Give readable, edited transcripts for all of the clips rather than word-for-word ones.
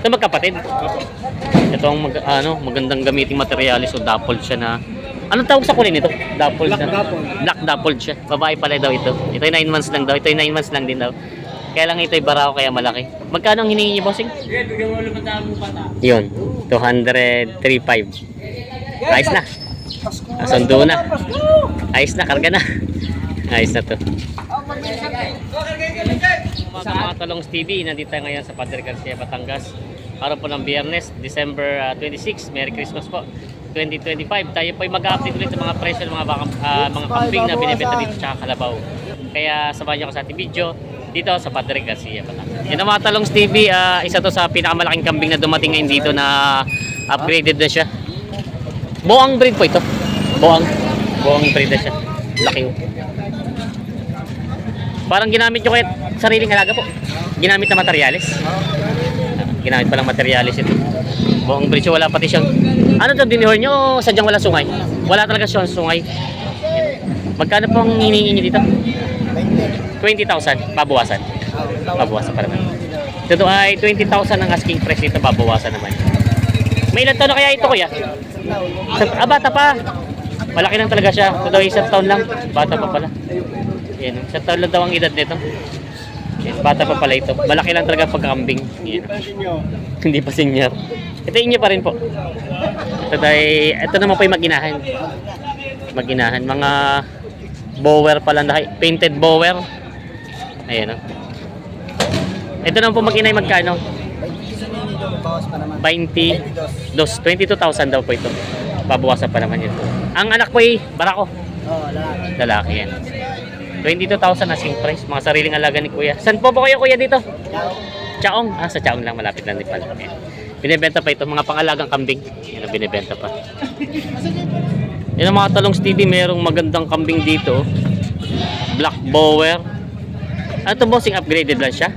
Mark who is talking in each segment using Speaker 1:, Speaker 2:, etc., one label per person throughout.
Speaker 1: Ito magkapatid. Ito ang magandang gamiting materialis o dappled siya na. Anong tawag sa kulay nito? Dappled
Speaker 2: Black
Speaker 1: na.
Speaker 2: dappled.
Speaker 1: Black dappled siya. Babae pala daw ito. Ito ay 9 months lang daw. Ito ay 9 months lang din daw. Kaya lang ito ay barako kaya malaki. Magkano ang hiningi niyo, bossing? Yun. 203.5. Ayos na. Sundo na. Ayos na, karga na. Ayos na to. Sa mga Talongs TV, nandito tayo ngayon sa Padre Garcia, Batangas. Araw po ng Biyernes, December 26. Merry Christmas po. 2025. Tayo po ay mag-update ulit ng mga presyo ng mga kambing na binibenta dito sa Kalabaw. Kaya samahan niyo ako sa ating video dito sa Padre Garcia, Batangas. Yan ang mga Talongs TV, isa to sa pinakamalaking kambing na dumating ngayon dito na upgraded na siya. Boang breed po ito. Boang breed na siya. Laki po. Parang ginamit nyo kahit sariling alaga po. Ginamit na materialis. Ginamit palang materialis ito. Buong bridge, wala pati siyang. Ano ito, dinihor nyo o sadyang wala sungay? Wala talaga siyang sungay. Magkano pong hinihingi nyo dito? 20,000. Babawasan. Babawasan pa naman. Ito ay 20,000 ang asking price nito. Babawasan naman. May ilan taon na kaya ito, kuya? Bata pa. Malaki lang talaga siya. Ito daw isang taon lang. Bata pa pala. Yan, sa taon lang daw ang edad nito. Yes, bata pa pala ito. Malaki lang talaga pagkakambing. Hindi pa senior. Ito inyo pa rin po. Ito naman po yung maginahan. Maginahan. Mga bower pala. Painted bower. Ayan o. Ito naman po maginay magkano? 22,000 daw po ito. Babawasan pa naman ito. Ang anak po ay barako. Lalaki yan. 22,000 asking price. Mga sariling alaga ni kuya. Saan po ba kayo kuya dito? Chaong. Sa Chaong lang. Malapit lang din pala. Binibenta pa ito. Mga pangalagang kambing. Yan ang binibenta pa. Yan ang mga Talongs TV. Merong magandang kambing dito. Black bower. Ano ito bossing? Upgraded lang siya?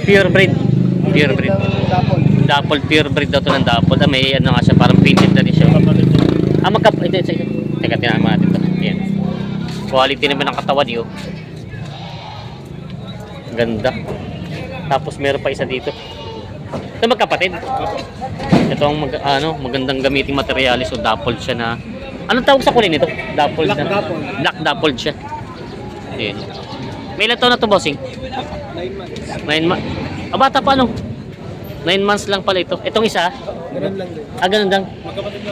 Speaker 1: Pure breed. Pure breed. Dappled. Pure breed daw ito ng dappled. May ano nga siya. Parang painted na rin siya. Ito. Teka, tinahan mo natin ito. Yan. Quality naman ng katawan yun. Ganda. Tapos meron pa isa dito. Ito magkapatid. Ito ang magandang gamiting materialis o dappled siya na. Anong tawag sa kulay nito? Dappled na. Black dappled siya. Yan. May ilan taon na ito, bossing? 9 months. Bata pa ano? 9 months lang pala ito. Itong isa?
Speaker 2: Ganun lang din.
Speaker 1: Ganun lang.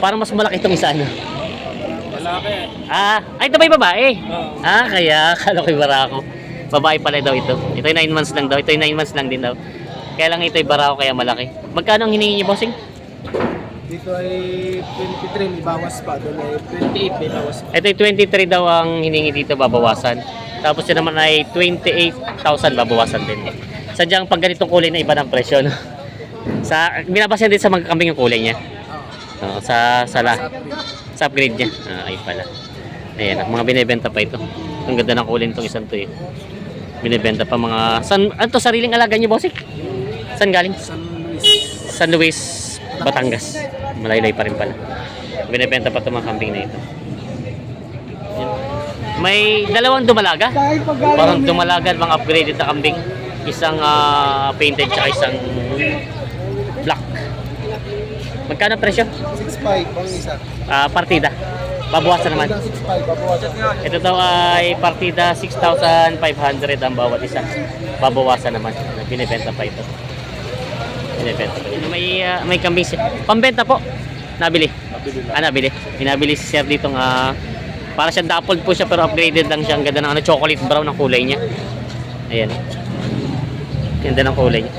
Speaker 1: Parang mas malaki itong isa ano?
Speaker 2: Malaki.
Speaker 1: Ay ito ba yung babae? Kaya akala ko yung barako. Babae pala daw ito. Ito ay 9 months lang daw. Ito ay 9 months lang din daw. Kaya lang ito ay barako kaya malaki. Magkano ang hiningi niyo, bossing?
Speaker 2: Dito ay 23, may bawas pa. Doon ay 28, may bawas pa.
Speaker 1: Ito ay 23 daw ang hiningi dito, babawasan. Tapos yun naman ay 28,000 babawasan din. Sadyang pag ganitong kulay na iba ng presyo, no? Binabasyan din sa mga kambing yung kulay niya. Sa upgrade niya. Ay pala. Ayan, mga binibenta pa ito. Ang ganda ng kulay nitong isang to eh. Binibenta pa mga ano to, sariling alaga niyo, bossing? Saan galing? San Luis, Batangas. Malaylay pa rin pala. Binibenta pa itong mga kambing na ito. Ayan. May dalawang dumalaga. Parang dumalaga mga upgraded na kambing. Isang painted tsaka isang black. Magkano presyo?
Speaker 2: 6.5 ang isa.
Speaker 1: Partida. Babawasan naman.
Speaker 2: 6.5, babawasan.
Speaker 1: Ito daw ay partida 6,500 ang bawat isa. Babawasan naman. Binibenta pa ito. Binibenta pa. May kambing siya. Pambenta po. Nabili. Nabili. Pinabili si sir dito para siya dappled po siya pero upgraded lang siya. Ang ganda ng chocolate brown ang kulay niya. Ayan. Ganda ng kulay niya.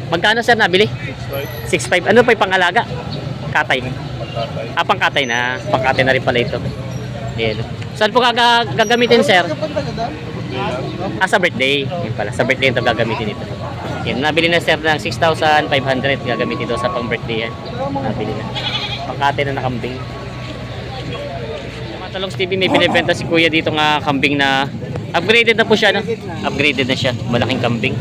Speaker 1: Magkano sir nabili? 6.5. Ano pa yung pangalaga? Katay. Pangkatay na. Pangkatay na rin pala ito. Ayan. Saan po gagamitin sir? Sa birthday. Yan pala. Sa birthday ito gagamitin ito. Yan. Nabili na sir ng 6,500. Gagamitin ito sa pang birthday yan. Nabili na. Pangkatay na nakambing. Mga Talongs TV may binibenta si kuya dito nga kambing na upgraded na po siya. No? Upgraded na siya. Malaking kambing.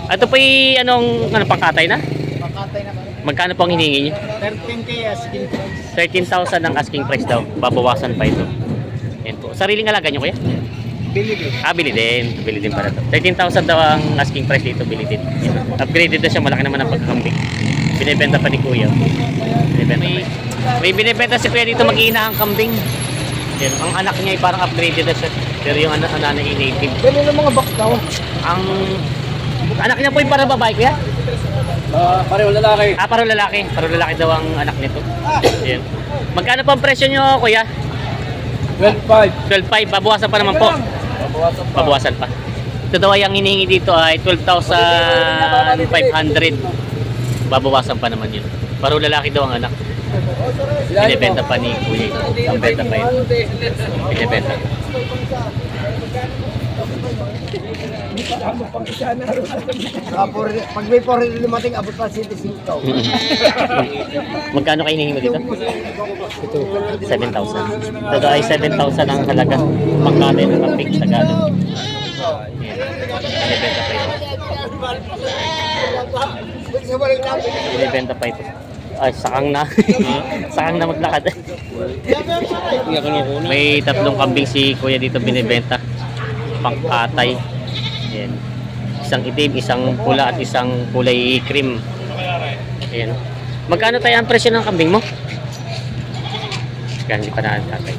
Speaker 1: Ito po yung pangkatay na?
Speaker 2: Pangkatay na kami.
Speaker 1: Magkano po ang hiningi niyo?
Speaker 2: 13K asking price.
Speaker 1: 13,000 ang asking price daw. Babawasan pa ito. Yan po. Sariling alaga niyo kuya?
Speaker 2: Bili din.
Speaker 1: Bili din. Bili din pala to. 13,000 daw ang asking price dito, bili din. Upgraded na siya, malaki naman ang pagkakambing. Binibenta pa ni Kuya. May binibenta si Kuya dito mag-iina ang kambing. Yan, ang anak niya ay parang upgraded na siya. Pero yung anak ay native.
Speaker 2: Ganun ang mga box daw.
Speaker 1: Ang anak niya po yung para babae, Kuya?
Speaker 2: Pareho lalaki.
Speaker 1: Pareho lalaki. Pareho lalaki daw ang anak nito. Yan. Magkano pa ang presyo nyo, Kuya?
Speaker 2: 12.5.
Speaker 1: 12,500. Babawasan pa naman po. Babawasan pa. Ito daw ay ang hinihingi dito ay 12,500. Babawasan pa naman yun. Pareho lalaki daw ang anak. Binibenta pa ni Kuya. Ang benta pa yun. Binibenta.
Speaker 2: Pag may 4 lumating, abot pa 75.
Speaker 1: Magkano kayo hinihingi mo dito? 7,000. Ito ay 7,000 ang halaga. Pangkali ng kapig sa gano'n. Binibenta pa ito. Binibenta pa ito. Ay, sakang na. Sakang na maglakad. May 3 kambing si Kuya dito binibenta. Pangkatay. Ayan. Isang itim, isang pula at isang kulay cream. Ayan. Magkano tayo ang presyo ng kambing mo? Hindi pa na tatay.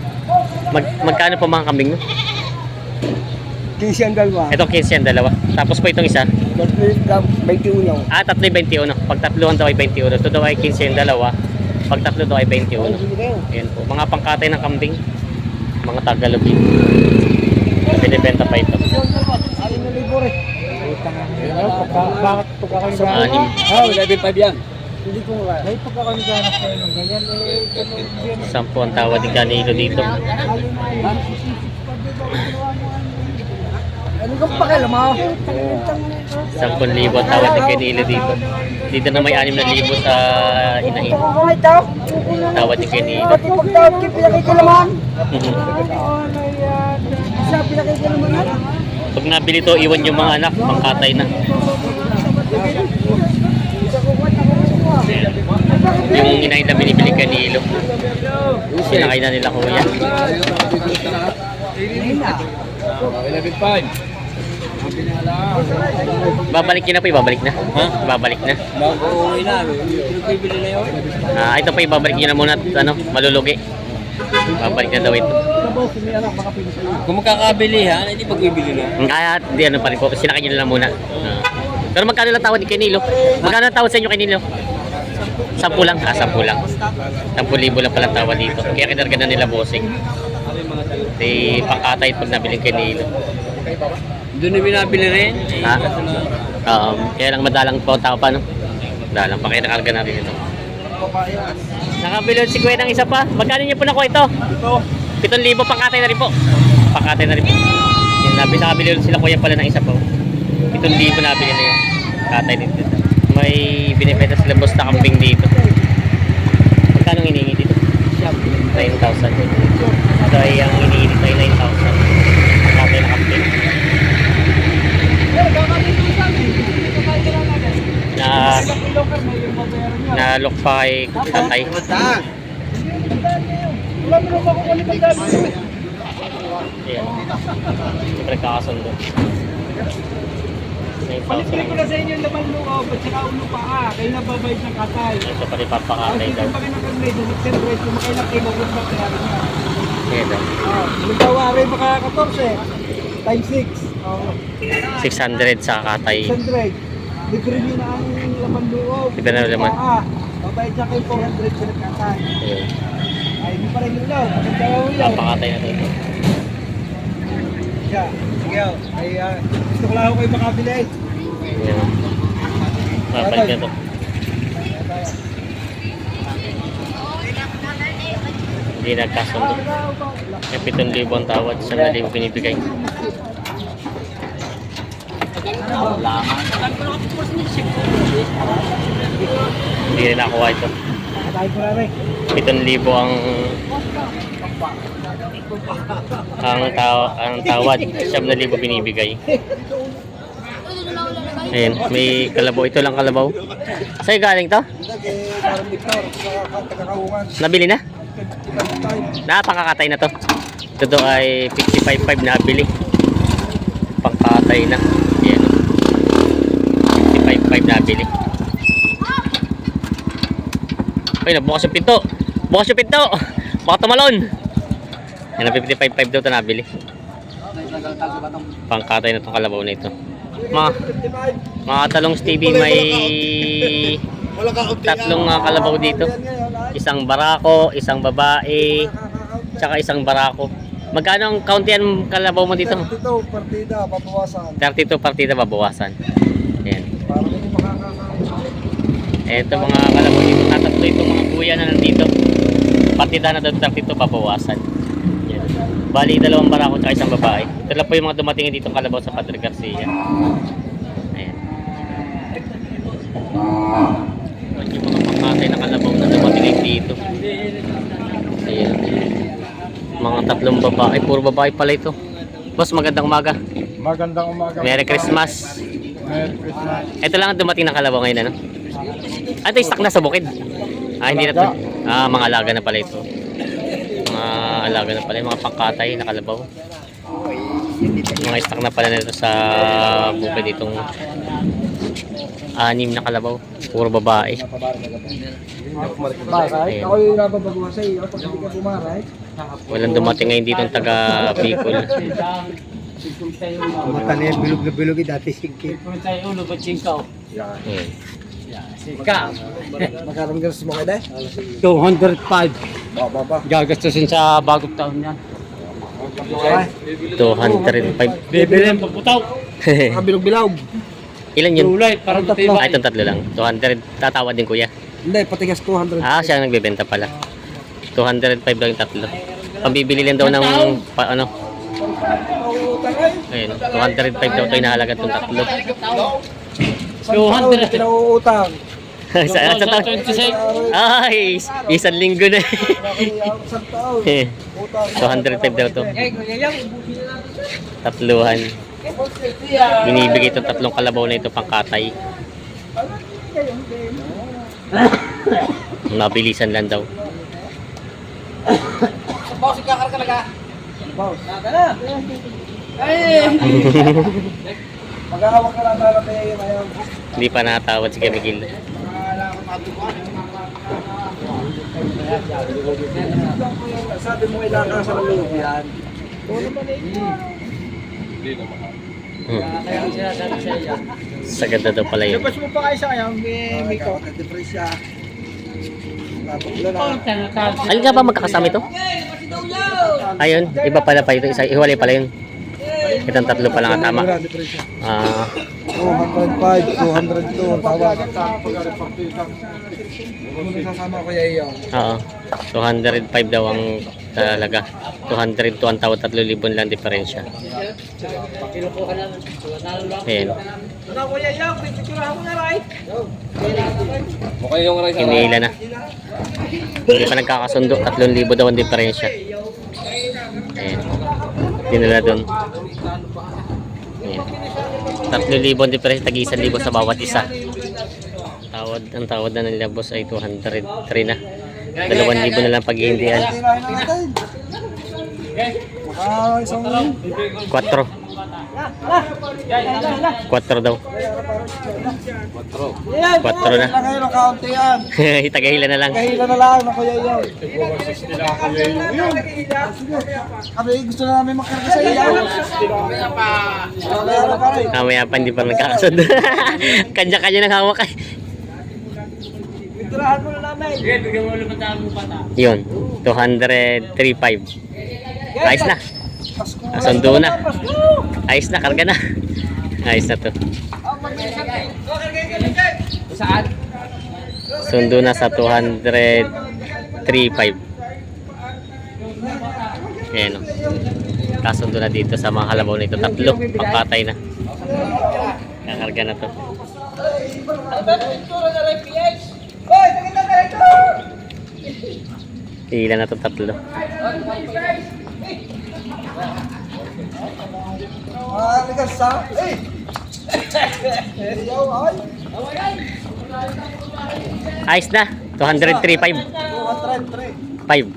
Speaker 1: Magkano pa mga kambing mo?
Speaker 2: 15 ang dalawa.
Speaker 1: Ito 15 ang dalawa. Tapos po itong isa.
Speaker 2: 21.
Speaker 1: 3 21. Pag tatluhan daw ay 21. Ito daw ay 15 ang dalawa. Pag tatlo daw ay 21. Ayan po. Mga pangkatay ng kambing. Mga Tagalog. Binibenta pa ito.
Speaker 2: Bakit pagkakalimutan?
Speaker 1: Anim.
Speaker 2: 11.5 yan. Hindi ko nga. May pagkakalimutan kayo ng ganyan.
Speaker 1: 10 ang tawad ni Canelo dito.
Speaker 2: Ano kang pakialam mo?
Speaker 1: 10,000 ang tawad ni Canelo dito. Dito na may 6,000 sa inahin. Tawad ni Canelo.
Speaker 2: Pati pagtawag kayo, pinakikalaman. Isa, pinakikalaman yan.
Speaker 1: Pag nabili to, iwan yung mga anak, pangkatay na. Yung inahin na binibili Canelo. Sinakay na nila Kuya.
Speaker 2: 11.5.
Speaker 1: Babalik yun na po, ibabalik na. Ha? Babalik na.
Speaker 2: Bago-uwi na. Pinagpibili na yun.
Speaker 1: Ito pa ibabalik nyo na muna at malulugi. Babalik na daw ito.
Speaker 2: Kung magkakabili ha, hindi magbibili na.
Speaker 1: Di ano pa rin po, sinakay nyo na lang muna. Pero magkano lang tawad ni Canelo? Magkano lang tawad sa inyo Canelo? 10 lang. 10 lang. 10,000 lang pala tawad dito. Kaya kinarga na nila bossing. Di pangkatay pag nabiling Canelo.
Speaker 2: Doon na binabili rin.
Speaker 1: Kaya lang madalang po ang tao pa, no? Madalang pa kaya nakarga natin ito. Nakabili si Kuya ng isa pa. Magkano niyo po nakuha ito? 7,000 pangkatay na rin po. Pangkatay na rin po. Nakabili sila Kuya pala ng isa po. 7,000 nabili na yun. Katay dito. May binibenta sila boss na kambing dito. Magkano hinihingi dito? 9,000. Ito ay ang hinihingi dito ay 9,000. Pangkatay na kambing. Na look pa kay tatay. Ayan. Siyempre kakasundo. 9,000.
Speaker 2: Palitin ko na sa inyo yung laman loob at saka ulo pa kayo nababayad ng katay.
Speaker 1: Ito pa rin papakatay daw.
Speaker 2: Kung bakit nag-medyo, nag-celebrate kung makailang kayo mag-usap kaya rin yan.
Speaker 1: Ayan daw.
Speaker 2: Halimbawa rin baka 14 times 6.
Speaker 1: 600 sa katay.
Speaker 2: 600. Libre nyo na ang laman loob.
Speaker 1: Libre na laman.
Speaker 2: Babayad siya kayo 400 sa nagkatay.
Speaker 1: Ayan.
Speaker 2: Ay, hindi pa rin yung loob. Magkakaw yun.
Speaker 1: Papakatay na dito.
Speaker 2: Siya. Sige, ay gusto ko lang ako kayo makabili.
Speaker 1: Ayan. Papalik na ito. Hindi nagkasundo. May 7,000 ang tawad. 1,000 binibigay. Hindi rin nakuha ito.
Speaker 2: Tayo ko na rin.
Speaker 1: 7,000 ang tawad. 7,000 binibigay. Ayan, may kalabaw. Ito lang kalabaw. Sa'yo galing to? Nabili na? Napakakatay na to. Ito ay 55,500 nabili. pangkatay na. Ayan. 55.5 nabili. Ay, nabukas yung pinto. Bukas yung pinto. Baka tumalon. Yan, 55.5 daw ito nabili. Pangkatay na itong kalabaw na ito. Mga Talongs TV, may tatlong kalabaw dito. Isang barako, isang babae, tsaka isang barako. Magkano ang kauntian kalabaw mo dito?
Speaker 2: 32 partida, babawasan.
Speaker 1: 32 partida babawasan. Ayan. Ito mga kalabaw dito. Tatatlo itong mga kuya na nandito. Partida na daw 32 babawasan. Ayan. Bali, dalawang barako tsaka isang babae. Ito lang po yung mga dumating dito kalabaw sa Padre Garcia. Ayan. Yung mga pangkatay na kalabaw na dumating dito. Ayan. Mga tatlong babae. Puro babae pala ito. Boss, magandang umaga.
Speaker 2: Magandang umaga.
Speaker 1: Merry Christmas.
Speaker 2: Merry Christmas.
Speaker 1: Ito lang ang dumating ng kalabaw ngayon, ano? Ito yung stock na sa bukid. Hindi na ito. Mga alaga na pala ito. Mga alaga na pala. Mga pangkatay na kalabaw. Mga stock na pala nito sa bukid itong 6 na kalabaw. Puro babae. Ayan.
Speaker 2: Ako yung nababaguhan sa iyo pag hindi ka bumaray.
Speaker 1: Walang dumating ngayon dito ang taga Bicol.
Speaker 2: Mata niya bilog na bilog dati singkit.
Speaker 1: Ayan.
Speaker 2: Magkarang ganas mo kayo
Speaker 3: 205
Speaker 2: baba.
Speaker 3: gagastusin sa bagong taon yan.
Speaker 1: 205.
Speaker 3: Bibilin pagputaw.
Speaker 2: Bilog-bilog.
Speaker 1: Ilan yun?
Speaker 3: Tulay, parang
Speaker 2: Tatlo.
Speaker 3: tatlo.
Speaker 1: Itong tatlo lang. 200. Tatawad din kuya.
Speaker 2: Hindi, patigas 200.
Speaker 1: Siya ang nagbebenta pala. 205 lang yung tatlo. Pambibili lang daw ng ano. Ayun, 205 daw ito inahalaga itong tatlo.
Speaker 3: 200.
Speaker 2: Pinauutang.
Speaker 1: sa taon?
Speaker 3: 26.
Speaker 1: Ay, isang linggo na.
Speaker 2: Isang taon.
Speaker 1: 205 daw to. Tatluhan. Binibigay itong tatlong kalabaw na ito pangkatay. Mabilisan lang daw.
Speaker 2: Boss, ikakar ka laga. Boss. Mag-ahawak ka lang para kaya yun ayaw.
Speaker 1: Hindi pa natawad si Kamigil.
Speaker 2: Sabi mo kailangan sa loob yan. Kaya ang sinasabi sa iyo.
Speaker 1: Sa ganda daw pala yun.
Speaker 2: Labas mo pa kayo sa kanya, may depress siya. Natutlo na.
Speaker 1: Alin nga ba magkakasama ito? Ayun, iba pala pa ito. Isa, iwalay pala yun. Itong tatlo pa lang ang tama.
Speaker 2: 205, 202, tawag. Sasama ko iyo.
Speaker 1: Oo. 205 daw ang talaga. 200 to ang tawad, 3,000 lang diferensya. Ayan. Hinihila na. Hindi pa nagkakasundo. 3,000 daw ang diferensya. Ayan. Dinala doon. Ayan. 3,000 ang diferensya. Tag 1,000 sa bawat isa. Ang tawad na nila boss ay 203 na. 2,000 na lang paghihindihan. 4. 4 daw. 4 na.
Speaker 2: Ngayon ang kaunti yan.
Speaker 1: Itagahila na lang.
Speaker 2: Kahila na lang na kuya iyo. Kami gusto na namin makarga sa iyo.
Speaker 1: Mamaya pa hindi pa nagkakasundo. Kanya-kanya nang hawak ay.
Speaker 2: Tirahan mo na namin.
Speaker 1: Yun, 203.5. Ayos na. Sundo na. Ayos na, karga na. Ayos na to.
Speaker 2: Saan?
Speaker 1: Sundo na sa 203.5. Ayan o. Kasundo na dito sa mga kalabaw nito. 3, pagpatay na. Kakarga na to. Hila na to 3.
Speaker 2: Ligas sa?
Speaker 1: Ayos na. 203.5. 5.
Speaker 2: 203.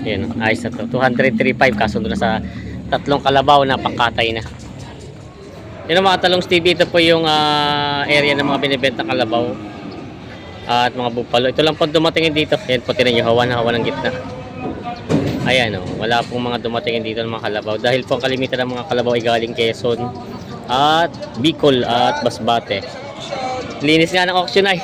Speaker 1: Ayan o. Ayos na to. 203.5. Kasundo na sa 3 kalabaw na pangkatay na. Yun ang mga Talongs TV, ito po yung area ng mga binibenta kalabaw at mga bupalo. Ito lang po dumatingin dito. Yan po, tinan nyo, hawa na hawa ng gitna. Ayan o, wala pong mga dumatingin dito ng mga kalabaw. Dahil po ang kalimitan ng mga kalabaw ay galing Quezon at Bicol at Masbate. Linis nga ng auction ay.